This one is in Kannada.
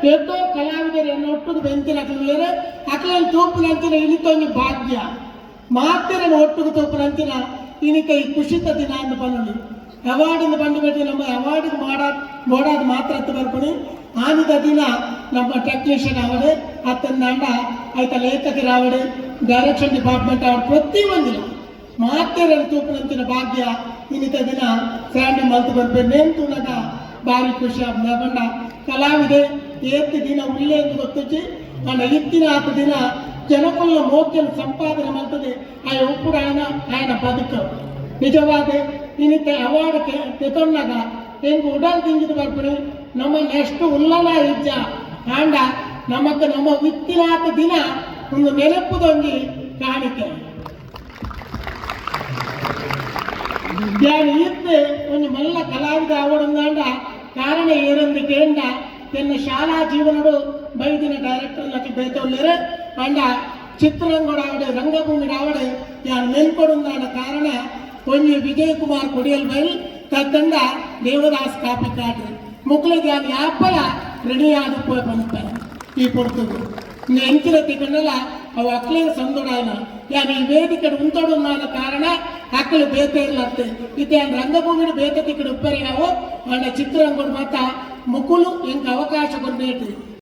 ಎಷ್ಟೋ ಕಲಾವಿದರನ್ನು ಒಟ್ಟು ಬೆಂತಿನ ಅಕ್ಲಲ್ಲಿ ತೂಪಿನಂತಿನ ಇಳಿತೊಂದು ಭಾಗ್ಯ ಮಾತೆರನ್ನು ಒಟ್ಟಿಗೆ ತೂಪಿನಂತಿನ ಇನಿಕ ಈ ಕುಶಿತ ದಿನ ಅಂತ ಬಂದು ಅವಾರ್ಡ್ ಬಂದು ಬಿಟ್ಟು ನಮ್ಮ ಅವಾರ್ಡ್ ಮಾಡೋದು ಮಾತ್ರ ಬರ್ಪಣಿ ಆನಿದ ದಿನ ನಮ್ಮ ಟೆಕ್ನಿಷಿಯನ್ ಅವಡೆ ಅತ್ತಂದ ಅಂಡ ಆಯ್ತ ಲೇಖಕರು ಅವಡೆ ಡೈರೆಕ್ಷನ್ ಡಿಪಾರ್ಟ್ಮೆಂಟ್ ಅವಡು ಪ್ರತಿಯೊಂದಿನ ಮಾತೆರನ್ನು ತೂಪಿನಂತಿನ ಭಾಗ್ಯ ಇನಿತ ದಿನ ಸ್ಯಾಂಡಿ ಮಲ್ತು ಬರ್ಬೇಕು ನೇಂತುನಗ ಭಾರಿ ಖುಷಿ ಬಂಡ ಕಲಾವಿದೆ ಏತ್ತು ದಿನ ಉಳ್ಳೆ ಎಂದು ಗೊತ್ತಿಚ್ಚಿ ಅಂಡ ಇತ್ತಿನ ಆತ ದಿನ ಜನಕುಲ್ಲ ಮೋಕ್ಯನ ಸಂಪಾದನೆ ಮಾಡ್ತದೆ ಆ ಒಪ್ಪುಡು ఆయన ಬದುಕು ನಿಜವಾದ ಇನಿತ ಅವಾರ್ಡ್ ತೆತ್ತೊಂಡಾಗ ಹೆಂಗೆ ಉಡಲ್ ತಿಂಗಿದು ಬರ್ಪಣಿ ನಮ್ಮ ನೆಕ್ಸ್ಟ್ ಉಲ್ಲಲ ಇಜ್ಜ ಆಂಡ ನಮಕ್ಕೆ ನಮ್ಮ ವಿತ್ತಿನಾತ ದಿನ ಒಂದು ನೆನಪುದೊಂದು ಕಾಣಿಕೆ ಇತ್ತೆ ಒಂದು ಮಲ್ಲ ಕಲಾವಿದ ಅವಡಂದಾಂಡ ಕಾರಣ ಏರೊಂದಿಗೆ ಎಂಡ ಎನ್ನ ಶಾಲಾ ಜೀವನಡು ಬೈದಿನ ಡೈರೆಕ್ಟರ್ ಲಕ್ಕೆ ಬೇತೊಳ್ಳೇರೆ ಅಂಡ ಚಿತ್ರರಂಗಡ ಆವಡೆ ರಂಗಭೂಮಿ ಆವಡೆ ಯಾನ್ ಮೆಲ್ಕೊಡುಂದಾನ ಕಾರಣ ಒಂಜಿ ವಿಜಯ್ ಕುಮಾರ್ ಕೊಡಿಯಲ್ ಬೈಲ್ ತದ್ದಂಡ ದೇವದಾಸ್ ಕಾಪಿ ಕಾಟ್ರಿ ಮುಕ್ಳಿಗೆ ಯಾನ್ ಯಾಪಲ ರೆಡಿಯಾದ ಪೋಯ್ ಬಂದ್ತಾರೆ ಈ ಪೊಡ್ತುದು ಎಂಚಿನ ತಿಕ್ಕಣ್ಣಲ್ಲ ಅವು ಅಕ್ಲೇನ ಸಂದೊಡಾಯನ ಯಾನ್ ಈ ವೇದಿಕೆ ಉಂತೊಡುನ್ನಾದ ಕಾರಣ ಅಕ್ಕಲು ಬೇತೆ ಇಲ್ಲತ್ತೆ ಇದು ಯಾನ್ ರಂಗಭೂಮಿನ ಬೇತೆ ತಿಕ್ಕಡು ಉಪ್ಪರಿಯಾವು ಅಂಡ ಚಿತ್ರರಂಗಡು ಮಾತ ಮುಕುಲು ಎಂಕ ಅವಕಾಶ ಕೊಡ್ಬೇಕ್ರಿ